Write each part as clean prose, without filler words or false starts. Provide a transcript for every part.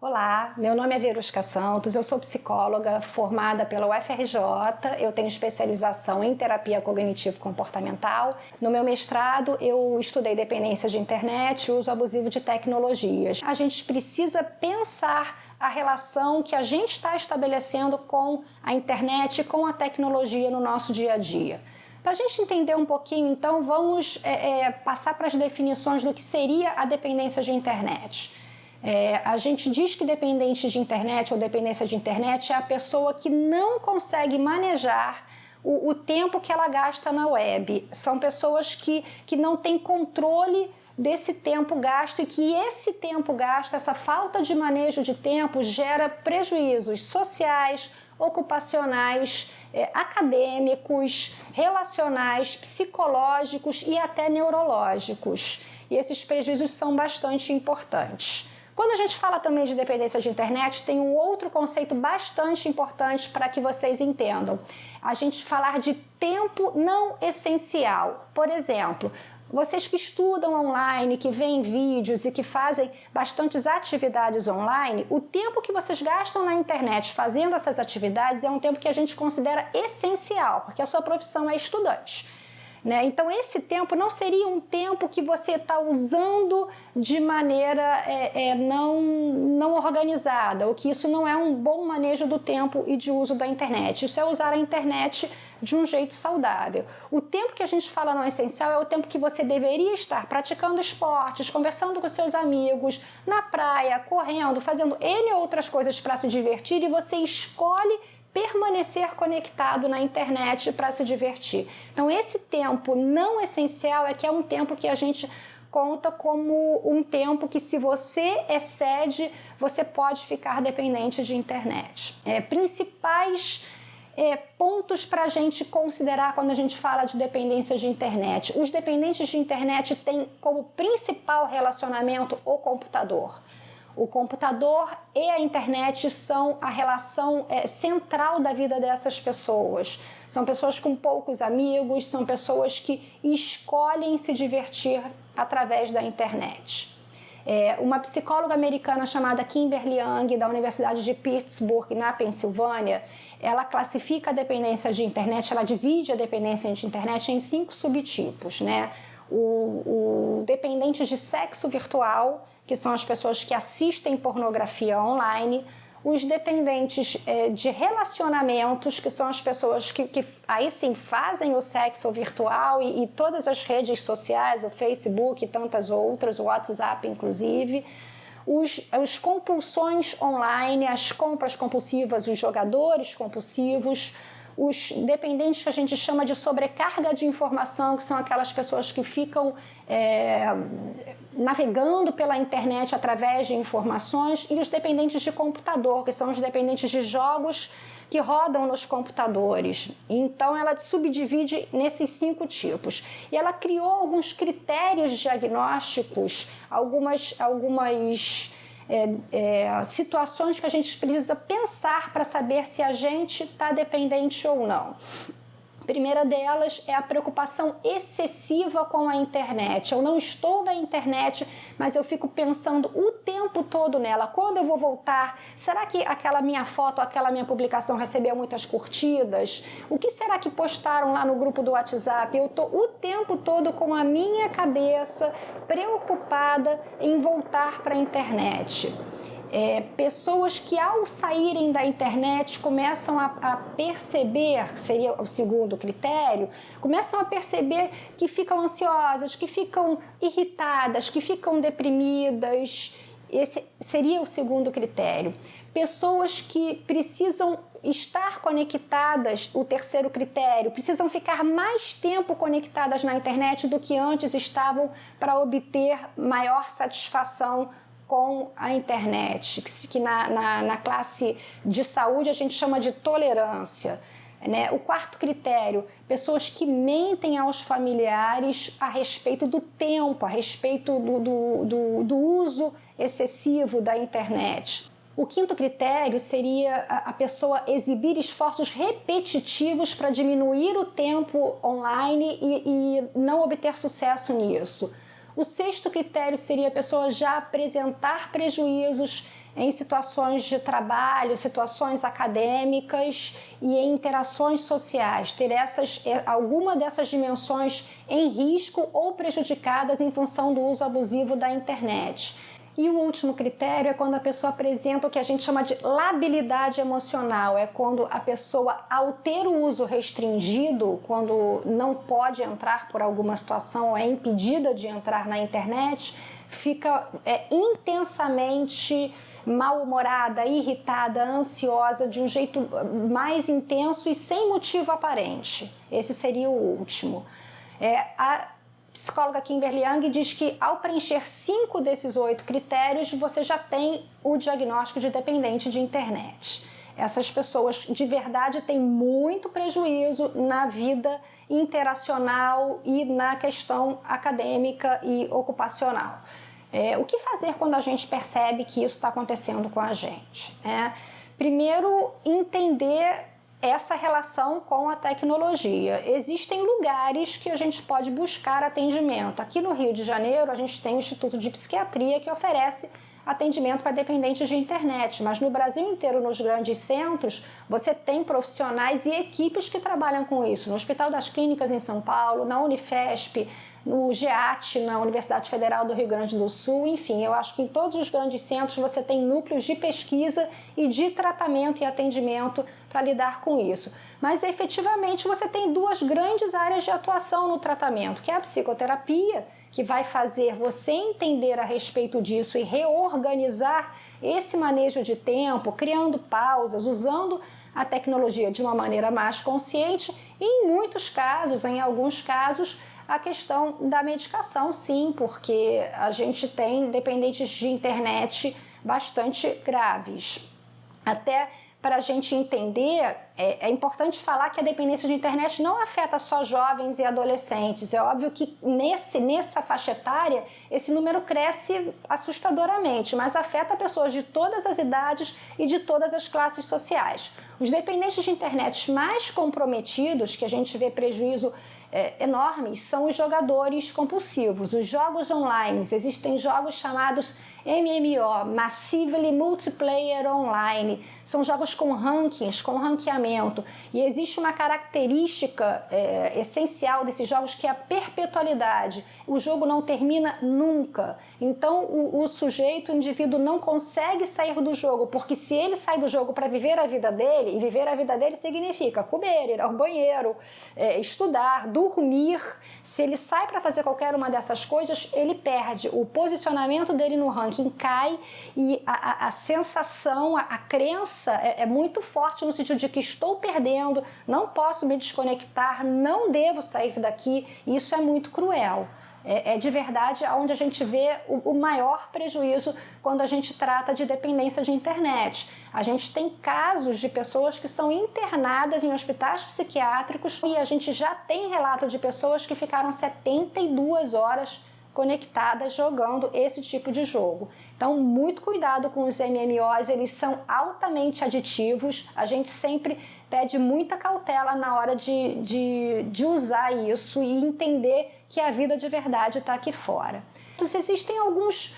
Olá, meu nome é Verusca Santos, eu sou psicóloga formada pela UFRJ, eu tenho especialização em terapia cognitivo-comportamental. No meu mestrado, eu estudei dependência de internet e uso abusivo de tecnologias. A gente precisa pensar a relação que a gente está estabelecendo com a internet e com a tecnologia no nosso dia a dia. Para a gente entender um pouquinho, então, vamos passar para as definições do que seria a dependência de internet. A gente diz que dependente de internet ou dependência de internet é a pessoa que não consegue manejar o tempo que ela gasta na web. São pessoas que não têm controle desse tempo gasto e que esse tempo gasto, essa falta de manejo de tempo, gera prejuízos sociais, ocupacionais, acadêmicos, relacionais, psicológicos e até neurológicos. E esses prejuízos são bastante importantes. Quando a gente fala também de dependência de internet, tem um outro conceito bastante importante para que vocês entendam. A gente falar de tempo não essencial. Por exemplo, vocês que estudam online, que veem vídeos e que fazem bastantes atividades online, o tempo que vocês gastam na internet fazendo essas atividades é um tempo que a gente considera essencial, porque a sua profissão é estudante. Então esse tempo não seria um tempo que você está usando de maneira não organizada, ou que isso não é um bom manejo do tempo e de uso da internet. Isso é usar a internet de um jeito saudável. O tempo que a gente fala não essencial é o tempo que você deveria estar praticando esportes, conversando com seus amigos, na praia, correndo, fazendo N outras coisas para se divertir, e você escolhe permanecer conectado na internet para se divertir. Então esse tempo não essencial é que é um tempo que a gente conta como um tempo que, se você excede, você pode ficar dependente de internet. Principais pontos para a gente considerar quando a gente fala de dependência de internet. Os dependentes de internet têm como principal relacionamento o computador. O computador e a internet são a relação central da vida dessas pessoas. São pessoas com poucos amigos, são pessoas que escolhem se divertir através da internet. Uma psicóloga americana chamada Kimberly Young, da Universidade de Pittsburgh, na Pensilvânia, ela classifica a dependência de internet, ela divide a dependência de internet em 5 subtipos, né? O dependente de sexo virtual, que são as pessoas que assistem pornografia online, os dependentes de relacionamentos, que são as pessoas que aí sim fazem o sexo virtual e todas as redes sociais, o Facebook e tantas outras, o WhatsApp inclusive, os compulsões online, as compras compulsivas, os jogadores compulsivos, os dependentes que a gente chama de sobrecarga de informação, que são aquelas pessoas que ficam navegando pela internet através de informações, e os dependentes de computador, que são os dependentes de jogos que rodam nos computadores. Então ela subdivide nesses 5 tipos. E ela criou alguns critérios diagnósticos, algumas situações que a gente precisa pensar para saber se a gente está dependente ou não. A primeira delas é a preocupação excessiva com a internet. Eu não estou na internet, mas eu fico pensando o tempo todo nela. Quando eu vou voltar? Será que aquela minha foto, aquela minha publicação recebeu muitas curtidas? O que será que postaram lá no grupo do WhatsApp? Eu estou o tempo todo com a minha cabeça preocupada em voltar para a internet. Pessoas que, ao saírem da internet, começam a perceber, que seria o segundo critério, começam a perceber que ficam ansiosas, que ficam irritadas, que ficam deprimidas. Esse seria o segundo critério. Pessoas que precisam estar conectadas, o terceiro critério, precisam ficar mais tempo conectadas na internet do que antes estavam para obter maior satisfação com a internet, que na classe de saúde a gente chama de tolerância. O quarto critério, pessoas que mentem aos familiares a respeito do tempo, a respeito do uso excessivo da internet. O quinto critério seria a pessoa exibir esforços repetitivos para diminuir o tempo online e não obter sucesso nisso. O sexto critério seria a pessoa já apresentar prejuízos em situações de trabalho, situações acadêmicas e em interações sociais, ter alguma dessas dimensões em risco ou prejudicadas em função do uso abusivo da internet. E o último critério é quando a pessoa apresenta o que a gente chama de labilidade emocional, é quando a pessoa, ao ter o uso restringido, quando não pode entrar por alguma situação ou é impedida de entrar na internet, fica intensamente mal-humorada, irritada, ansiosa, de um jeito mais intenso e sem motivo aparente. Esse seria o último. A psicóloga Kimberly Young diz que ao preencher 5 desses 8 critérios, você já tem o diagnóstico de dependente de internet. Essas pessoas de verdade têm muito prejuízo na vida interacional e na questão acadêmica e ocupacional. O que fazer quando a gente percebe que isso está acontecendo com a gente? Primeiro, entender essa relação com a tecnologia. Existem lugares que a gente pode buscar atendimento. Aqui no Rio de Janeiro, a gente tem o Instituto de Psiquiatria que oferece atendimento para dependentes de internet, mas no Brasil inteiro, nos grandes centros, você tem profissionais e equipes que trabalham com isso. No Hospital das Clínicas em São Paulo, na Unifesp, no GEAT, na Universidade Federal do Rio Grande do Sul, enfim, eu acho que em todos os grandes centros você tem núcleos de pesquisa e de tratamento e atendimento para lidar com isso. Mas efetivamente você tem 2 grandes áreas de atuação no tratamento, que é a psicoterapia, que vai fazer você entender a respeito disso e reorganizar esse manejo de tempo, criando pausas, usando a tecnologia de uma maneira mais consciente e, em muitos casos, em alguns casos, a questão da medicação, sim, porque a gente tem dependentes de internet bastante graves. Até para a gente entender, é importante falar que a dependência de internet não afeta só jovens e adolescentes. É óbvio que nessa faixa etária esse número cresce assustadoramente, mas afeta pessoas de todas as idades e de todas as classes sociais. Os dependentes de internet mais comprometidos, que a gente vê prejuízo enormes, são os jogadores compulsivos, os jogos online. Existem jogos chamados MMO, Massively Multiplayer Online. São jogos com rankings, com ranqueamento. E existe uma característica essencial desses jogos que é a perpetualidade. O jogo não termina nunca. Então o sujeito, o indivíduo, não consegue sair do jogo, porque se ele sai do jogo para viver a vida dele, e viver a vida dele significa comer, ir ao banheiro, estudar, dormir. Se ele sai para fazer qualquer uma dessas coisas, ele perde. O posicionamento dele no ranking cai e a sensação, a crença é muito forte no sentido de que estou perdendo, não posso me desconectar, não devo sair daqui. Isso é muito cruel. É de verdade onde a gente vê o maior prejuízo quando a gente trata de dependência de internet. A gente tem casos de pessoas que são internadas em hospitais psiquiátricos e a gente já tem relato de pessoas que ficaram 72 horas conectadas jogando esse tipo de jogo. Então, muito cuidado com os MMOs, eles são altamente aditivos, a gente sempre pede muita cautela na hora de usar isso e entender que a vida de verdade está aqui fora. Então, existem alguns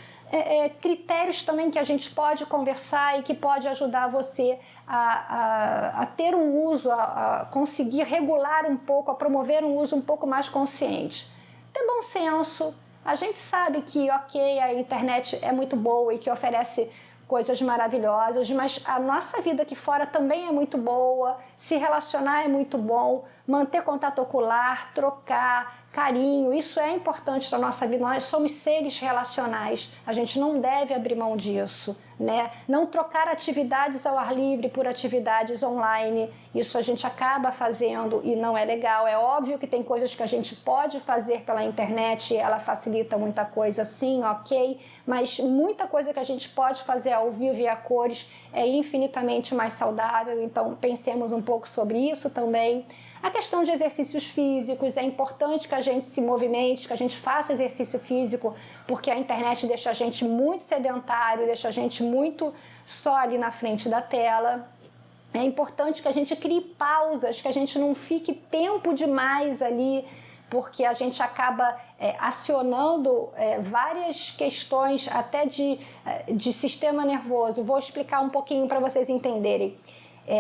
critérios também que a gente pode conversar e que pode ajudar você a ter um uso, a conseguir regular um pouco, a promover um uso um pouco mais consciente. Ter bom senso. A gente sabe que, ok, a internet é muito boa e que oferece coisas maravilhosas, mas a nossa vida aqui fora também é muito boa, se relacionar é muito bom, manter contato ocular, trocar, carinho, isso é importante para a nossa vida. Nós somos seres relacionais, a gente não deve abrir mão disso, né? Não trocar atividades ao ar livre por atividades online, isso a gente acaba fazendo e não é legal. É óbvio que tem coisas que a gente pode fazer pela internet e ela facilita muita coisa, sim, ok, mas muita coisa que a gente pode fazer ao vivo e a cores é infinitamente mais saudável, então pensemos um pouco sobre isso também. A questão de exercícios físicos, é importante que a gente se movimente, que a gente faça exercício físico, porque a internet deixa a gente muito sedentário, deixa a gente muito só ali na frente da tela. É importante que a gente crie pausas, que a gente não fique tempo demais ali porque a gente acaba acionando várias questões até de sistema nervoso. Vou explicar um pouquinho para vocês entenderem.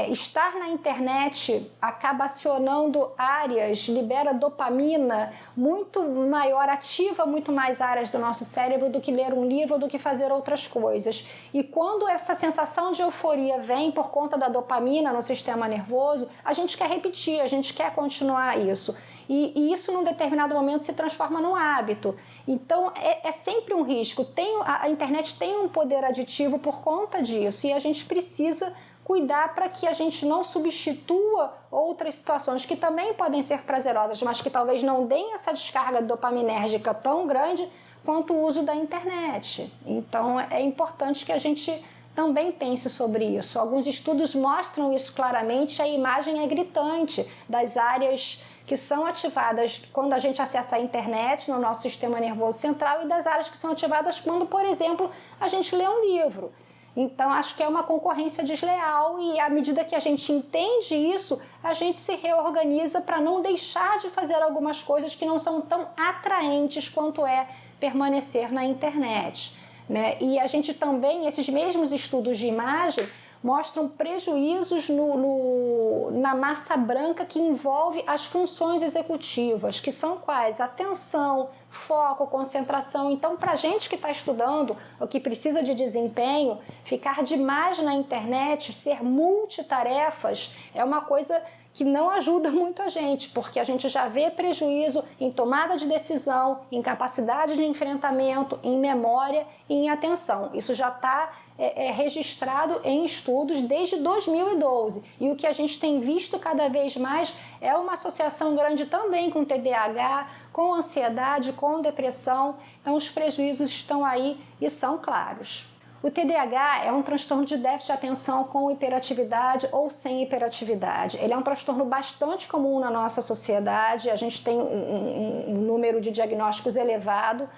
Estar na internet acaba acionando áreas, libera dopamina muito maior, ativa muito mais áreas do nosso cérebro do que ler um livro ou do que fazer outras coisas. E quando essa sensação de euforia vem por conta da dopamina no sistema nervoso, a gente quer repetir, a gente quer continuar isso. E isso, num determinado momento, se transforma num hábito. Então, é sempre um risco. A internet tem um poder aditivo por conta disso e a gente precisa cuidar para que a gente não substitua outras situações que também podem ser prazerosas, mas que talvez não deem essa descarga dopaminérgica tão grande quanto o uso da internet. Então, é importante que a gente também pense sobre isso. Alguns estudos mostram isso claramente, a imagem é gritante das áreas que são ativadas quando a gente acessa a internet no nosso sistema nervoso central e das áreas que são ativadas quando, por exemplo, a gente lê um livro. Então, acho que é uma concorrência desleal e à medida que a gente entende isso, a gente se reorganiza para não deixar de fazer algumas coisas que não são tão atraentes quanto é permanecer na internet, né? E a gente também, esses mesmos estudos de imagem, mostram prejuízos na massa branca que envolve as funções executivas, que são quais? Atenção, foco, concentração. Então, para a gente que está estudando, ou que precisa de desempenho, ficar demais na internet, ser multitarefas, é uma coisa que não ajuda muito a gente, porque a gente já vê prejuízo em tomada de decisão, em capacidade de enfrentamento, em memória e em atenção. Isso já está registrado em estudos desde 2012. E o que a gente tem visto cada vez mais é uma associação grande também com TDAH, com ansiedade, com depressão. Então, os prejuízos estão aí e são claros. O TDAH é um transtorno de déficit de atenção com hiperatividade ou sem hiperatividade. Ele é um transtorno bastante comum na nossa sociedade, a gente tem um número de diagnósticos elevado.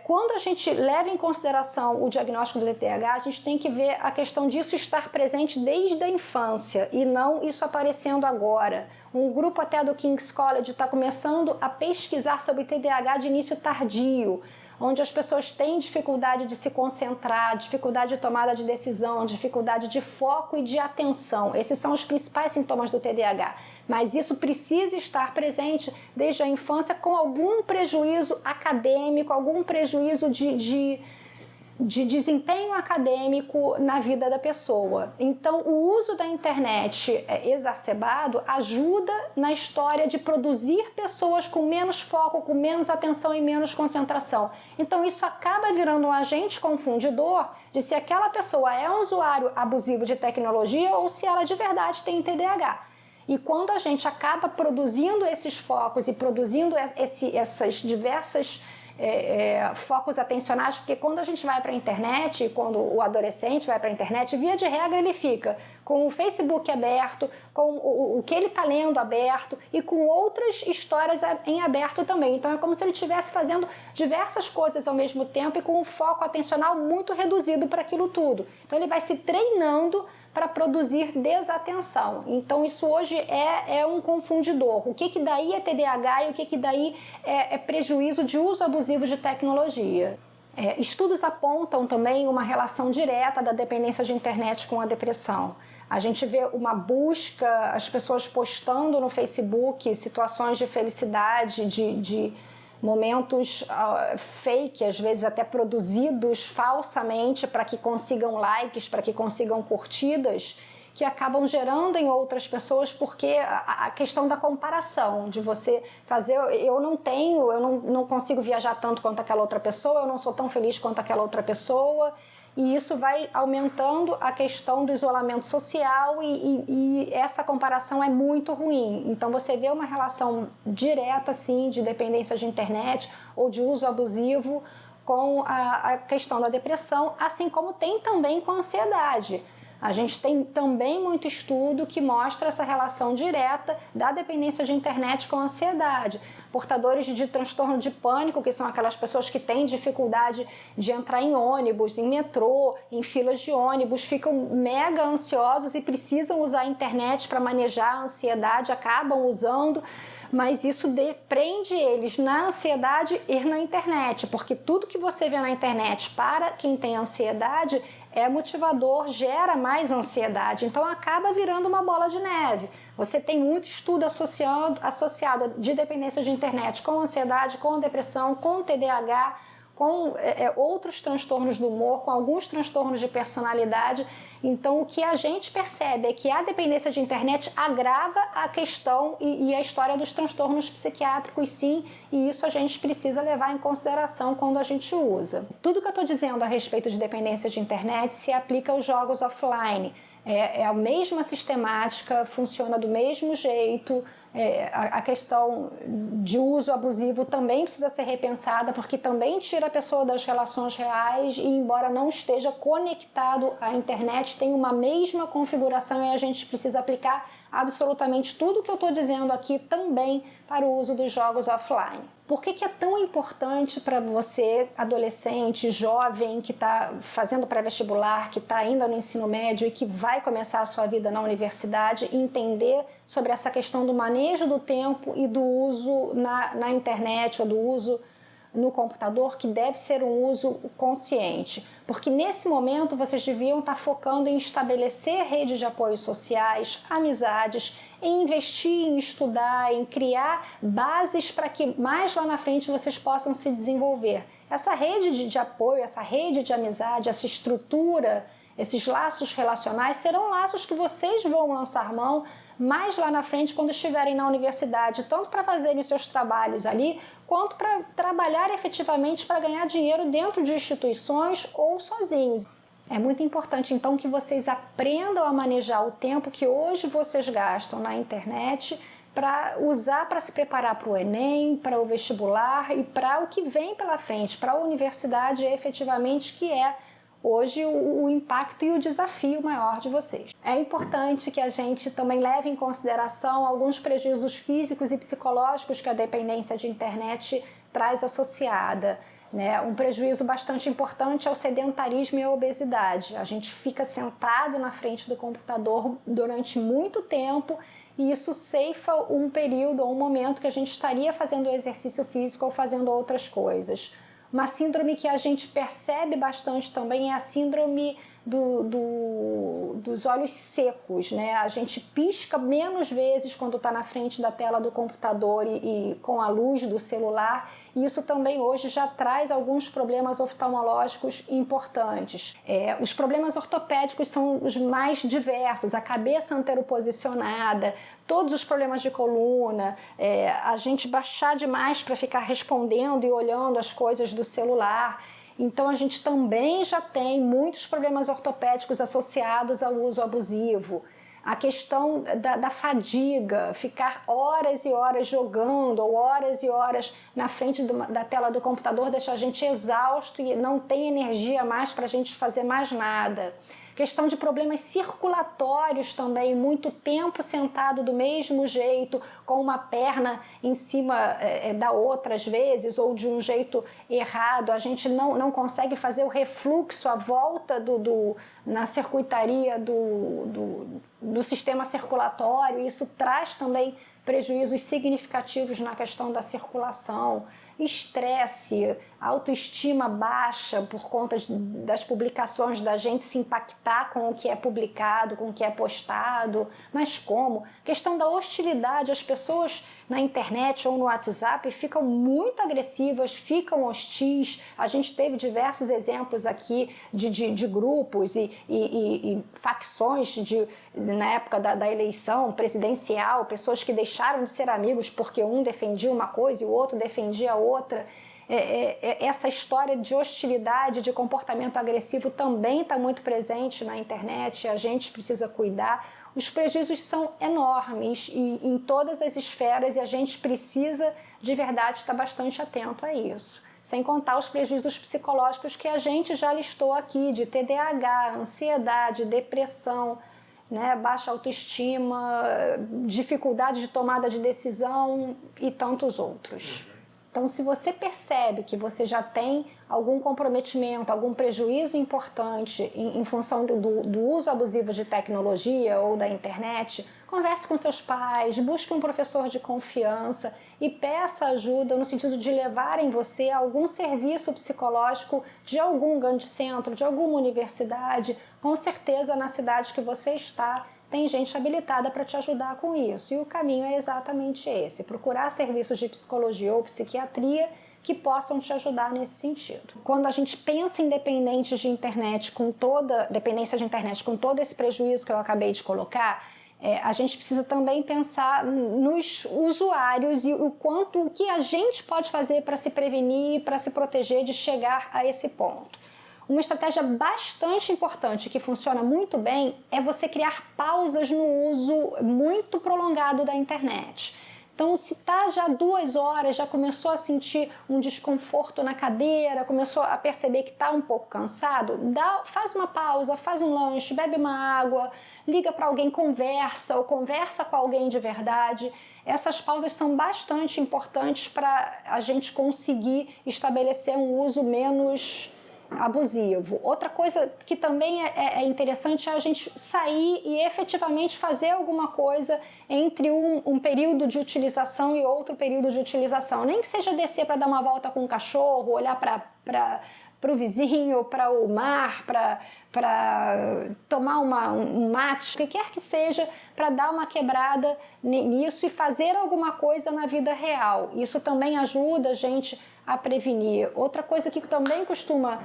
Quando a gente leva em consideração o diagnóstico do TDAH, a gente tem que ver a questão disso estar presente desde a infância e não isso aparecendo agora. Um grupo até do King's College está começando a pesquisar sobre TDAH de início tardio, onde as pessoas têm dificuldade de se concentrar, dificuldade de tomada de decisão, dificuldade de foco e de atenção. Esses são os principais sintomas do TDAH. Mas isso precisa estar presente desde a infância com algum prejuízo acadêmico, algum prejuízo de desempenho acadêmico na vida da pessoa. Então, o uso da internet exacerbado ajuda na história de produzir pessoas com menos foco, com menos atenção e menos concentração. Então, isso acaba virando um agente confundidor de se aquela pessoa é um usuário abusivo de tecnologia ou se ela de verdade tem TDAH. E quando a gente acaba produzindo esses focos e produzindo essas diversas focos atencionais, porque quando a gente vai para a internet, quando o adolescente vai para a internet, via de regra ele fica com o Facebook aberto, com o que ele está lendo aberto e com outras histórias em aberto também. Então é como se ele estivesse fazendo diversas coisas ao mesmo tempo e com um foco atencional muito reduzido para aquilo tudo. Então ele vai se treinando para produzir desatenção. Então isso hoje é um confundidor. O que daí é TDAH e o que daí é prejuízo de uso abusivo de tecnologia. Estudos apontam também uma relação direta da dependência de internet com a depressão. A gente vê uma busca, as pessoas postando no Facebook situações de felicidade, de momentos fake, às vezes até produzidos falsamente para que consigam likes, para que consigam curtidas, que acabam gerando em outras pessoas, porque a questão da comparação, de você fazer, eu não consigo viajar tanto quanto aquela outra pessoa, eu não sou tão feliz quanto aquela outra pessoa, e isso vai aumentando a questão do isolamento social e essa comparação é muito ruim. Então você vê uma relação direta assim, de dependência de internet ou de uso abusivo com a questão da depressão, assim como tem também com a ansiedade. A gente tem também muito estudo que mostra essa relação direta da dependência de internet com a ansiedade. Portadores de transtorno de pânico, que são aquelas pessoas que têm dificuldade de entrar em ônibus, em metrô, em filas de ônibus, ficam mega ansiosos e precisam usar a internet para manejar a ansiedade, acabam usando, mas isso prende eles na ansiedade e na internet, porque tudo que você vê na internet para quem tem ansiedade é motivador, gera mais ansiedade, então acaba virando uma bola de neve. Você tem muito estudo associado de dependência de internet com ansiedade, com depressão, com TDAH, com outros transtornos do humor, com alguns transtornos de personalidade. Então, o que a gente percebe é que a dependência de internet agrava a questão e a história dos transtornos psiquiátricos, sim, e isso a gente precisa levar em consideração quando a gente usa. Tudo que eu estou dizendo a respeito de dependência de internet se aplica aos jogos offline. É a mesma sistemática, funciona do mesmo jeito. A questão de uso abusivo também precisa ser repensada, porque também tira a pessoa das relações reais e, embora não esteja conectado à internet, tem uma mesma configuração e a gente precisa aplicar absolutamente tudo que eu estou dizendo aqui também para o uso dos jogos offline. Por que é tão importante para você, adolescente, jovem, que está fazendo pré-vestibular, que está ainda no ensino médio e que vai começar a sua vida na universidade, entender sobre essa questão do manejo do tempo e do uso na internet ou do uso no computador, que deve ser um uso consciente? Porque nesse momento vocês deviam estar focando em estabelecer redes de apoios sociais, amizades, em investir em estudar, em criar bases para que mais lá na frente vocês possam se desenvolver. Essa rede de apoio, essa rede de amizade, essa estrutura, esses laços relacionais serão laços que vocês vão lançar mão mais lá na frente quando estiverem na universidade, tanto para fazerem os seus trabalhos ali, quanto para trabalhar efetivamente para ganhar dinheiro dentro de instituições ou sozinhos. É muito importante, então, que vocês aprendam a manejar o tempo que hoje vocês gastam na internet para usar para se preparar para o Enem, para o vestibular e para o que vem pela frente, para a universidade efetivamente, que é hoje o impacto e o desafio maior de vocês. É importante que a gente também leve em consideração alguns prejuízos físicos e psicológicos que a dependência de internet traz associada. Um prejuízo bastante importante é o sedentarismo e a obesidade. A gente fica sentado na frente do computador durante muito tempo e isso ceifa um período ou um momento que a gente estaria fazendo exercício físico ou fazendo outras coisas. Uma síndrome que a gente percebe bastante também é a síndrome dos olhos secos, A gente pisca menos vezes quando está na frente da tela do computador e com a luz do celular, e isso também hoje já traz alguns problemas oftalmológicos importantes. Os problemas ortopédicos são os mais diversos, a cabeça anteroposicionada, todos os problemas de coluna, a gente baixar demais para ficar respondendo e olhando as coisas do celular. Então a gente também já tem muitos problemas ortopédicos associados ao uso abusivo. A questão da fadiga, ficar horas e horas jogando ou horas e horas na frente da tela do computador deixa a gente exausto e não tem energia mais para a gente fazer mais nada. Questão de problemas circulatórios também, muito tempo sentado do mesmo jeito, com uma perna em cima da outra às vezes, ou de um jeito errado, a gente não consegue fazer o refluxo, a volta na circuitaria do sistema circulatório, isso traz também prejuízos significativos na questão da circulação. Estresse, autoestima baixa por conta das publicações, da gente se impactar com o que é publicado, com o que é postado. Mas como? Questão da hostilidade, as pessoas na internet ou no WhatsApp ficam muito agressivas, ficam hostis. A gente teve diversos exemplos aqui de grupos e facções na época da eleição presidencial, pessoas que deixaram de ser amigos porque um defendia uma coisa e o outro defendia a outra. Essa história de hostilidade, de comportamento agressivo também está muito presente na internet, a gente precisa cuidar. Os prejuízos são enormes e em todas as esferas e a gente precisa de verdade estar bastante atento a isso. sem contar os prejuízos psicológicos que a gente já listou aqui, de TDAH, ansiedade, depressão, né, baixa autoestima, dificuldade de tomada de decisão e tantos outros. Então, se você percebe que você já tem algum comprometimento, algum prejuízo importante em função do uso abusivo de tecnologia ou da internet, converse com seus pais, busque um professor de confiança e peça ajuda no sentido de levarem você a algum serviço psicológico de algum grande centro, de alguma universidade. Com certeza, na cidade que você está, tem gente habilitada para te ajudar com isso. E o caminho é exatamente esse: procurar serviços de psicologia ou psiquiatria que possam te ajudar nesse sentido. Quando a gente pensa em dependência de internet com todo esse prejuízo que eu acabei de colocar, a gente precisa também pensar nos usuários e o que a gente pode fazer para se prevenir, para se proteger de chegar a esse ponto. Uma estratégia bastante importante que funciona muito bem é você criar pausas no uso muito prolongado da internet. Então, se está já 2 horas, já começou a sentir um desconforto na cadeira, começou a perceber que está um pouco cansado, faz uma pausa, faz um lanche, bebe uma água, liga para alguém, conversa ou conversa com alguém de verdade. Essas pausas são bastante importantes para a gente conseguir estabelecer um uso menos abusivo. Outra coisa que também é interessante é a gente sair e efetivamente fazer alguma coisa entre um período de utilização e outro período de utilização. Nem que seja descer para dar uma volta com o cachorro, olhar para o vizinho, para o mar, para tomar um mate, o que quer que seja, para dar uma quebrada nisso e fazer alguma coisa na vida real. Isso também ajuda a gente a prevenir. Outra coisa que também costuma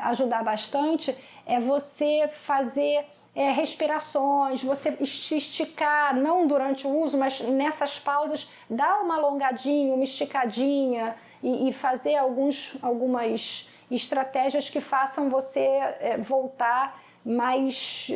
ajudar bastante é você fazer respirações, você se esticar, não durante o uso, mas nessas pausas, dar uma alongadinha, uma esticadinha e fazer algumas estratégias que façam você voltar mais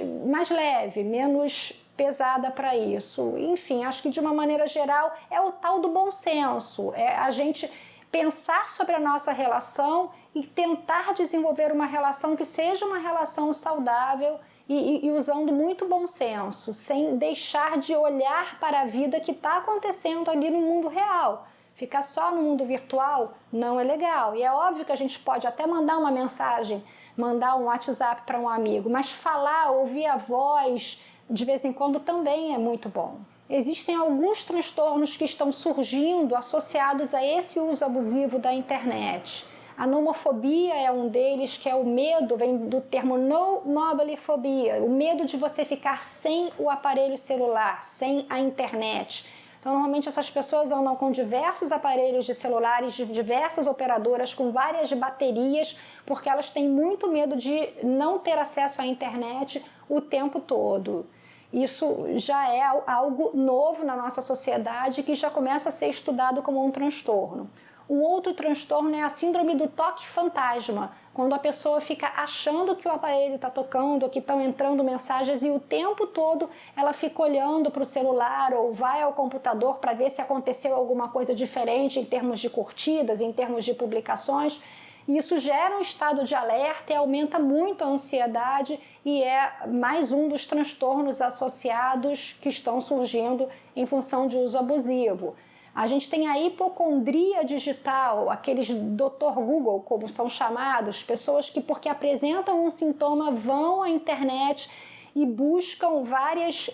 leve, menos pesada para isso. Enfim, acho que de uma maneira geral é o tal do bom senso, é a gente pensar sobre a nossa relação e tentar desenvolver uma relação que seja uma relação saudável e usando muito bom senso, sem deixar de olhar para a vida que está acontecendo ali no mundo real. Ficar só no mundo virtual não é legal. E é óbvio que a gente pode até mandar uma mensagem, mandar um WhatsApp para um amigo, mas falar, ouvir a voz de vez em quando também é muito bom. Existem alguns transtornos que estão surgindo associados a esse uso abusivo da internet. A nomofobia é um deles, que é o medo, vem do termo nomobilifobia, o medo de você ficar sem o aparelho celular, sem a internet. Então, normalmente essas pessoas andam com diversos aparelhos de celulares de diversas operadoras, com várias baterias, porque elas têm muito medo de não ter acesso à internet o tempo todo. Isso já é algo novo na nossa sociedade que já começa a ser estudado como um transtorno. Um outro transtorno é a síndrome do toque fantasma, quando a pessoa fica achando que o aparelho está tocando, que estão entrando mensagens e o tempo todo ela fica olhando para o celular ou vai ao computador para ver se aconteceu alguma coisa diferente em termos de curtidas, em termos de publicações. Isso gera um estado de alerta e aumenta muito a ansiedade e é mais um dos transtornos associados que estão surgindo em função de uso abusivo. A gente tem a hipocondria digital, aqueles Dr. Google, como são chamados, pessoas que, porque apresentam um sintoma, vão à internet e buscam várias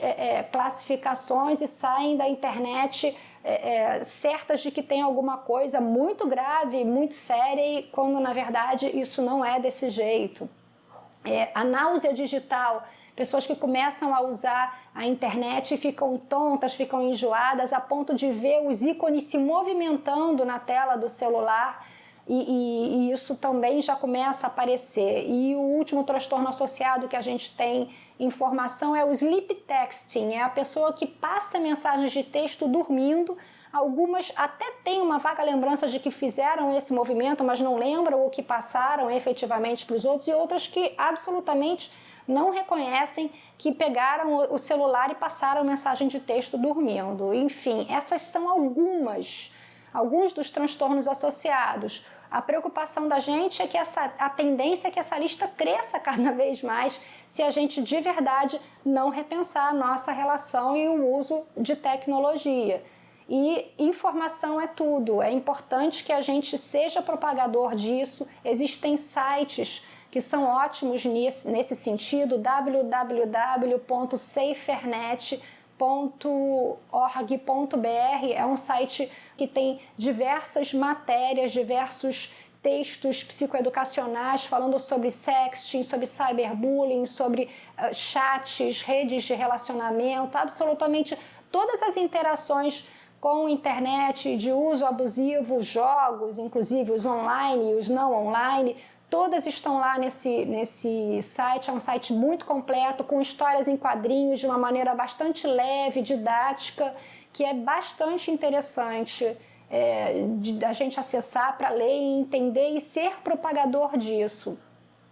classificações e saem da internet certas de que tem alguma coisa muito grave, muito séria, e quando na verdade isso não é desse jeito. A náusea digital, pessoas que começam a usar a internet e ficam tontas, ficam enjoadas a ponto de ver os ícones se movimentando na tela do celular e isso também já começa a aparecer. E o último transtorno associado que a gente tem informação é o sleep texting, é a pessoa que passa mensagens de texto dormindo. Algumas até têm uma vaga lembrança de que fizeram esse movimento, mas não lembram o que passaram efetivamente para os outros, e outras que absolutamente não reconhecem que pegaram o celular e passaram mensagem de texto dormindo. Enfim, essas são alguns dos transtornos associados. A preocupação da gente é que a tendência é que essa lista cresça cada vez mais se a gente de verdade não repensar a nossa relação e o uso de tecnologia. E informação é tudo, é importante que a gente seja propagador disso. Existem sites que são ótimos nesse sentido, www.safernet.org.br é um site que tem diversas matérias, diversos textos psicoeducacionais falando sobre sexting, sobre cyberbullying, sobre chats, redes de relacionamento, absolutamente todas as interações com internet de uso abusivo, jogos, inclusive os online e os não online, todas estão lá nesse site. É um site muito completo, com histórias em quadrinhos de uma maneira bastante leve, didática, que é bastante interessante da gente acessar para ler e entender e ser propagador disso.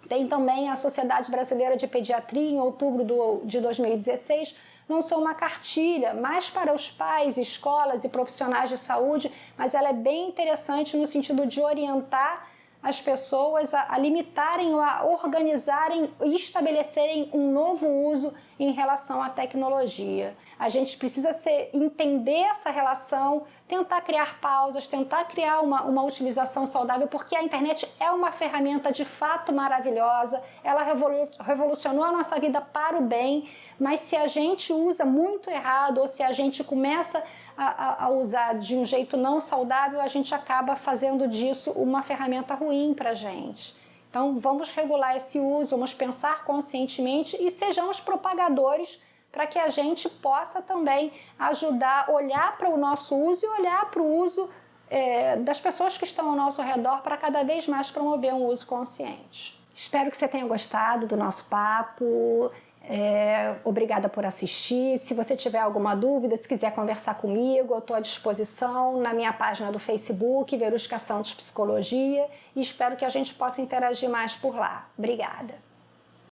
Tem também a Sociedade Brasileira de Pediatria, em outubro de 2016, lançou uma cartilha mais para os pais, escolas e profissionais de saúde, mas ela é bem interessante no sentido de orientar as pessoas a limitarem, a organizarem e estabelecerem um novo uso em relação à tecnologia. A gente precisa entender essa relação, tentar criar pausas, tentar criar uma utilização saudável, porque a internet é uma ferramenta de fato maravilhosa, ela revolucionou a nossa vida para o bem, mas se a gente usa muito errado ou se a gente começa a usar de um jeito não saudável, a gente acaba fazendo disso uma ferramenta ruim para a gente. Então vamos regular esse uso, vamos pensar conscientemente e sejamos propagadores para que a gente possa também ajudar, olhar para o nosso uso e olhar para o uso das pessoas que estão ao nosso redor para cada vez mais promover um uso consciente. Espero que você tenha gostado do nosso papo. Obrigada por assistir. Se você tiver alguma dúvida, se quiser conversar comigo, eu estou à disposição na minha página do Facebook, Verusca Santos Psicologia, e espero que a gente possa interagir mais por lá. Obrigada.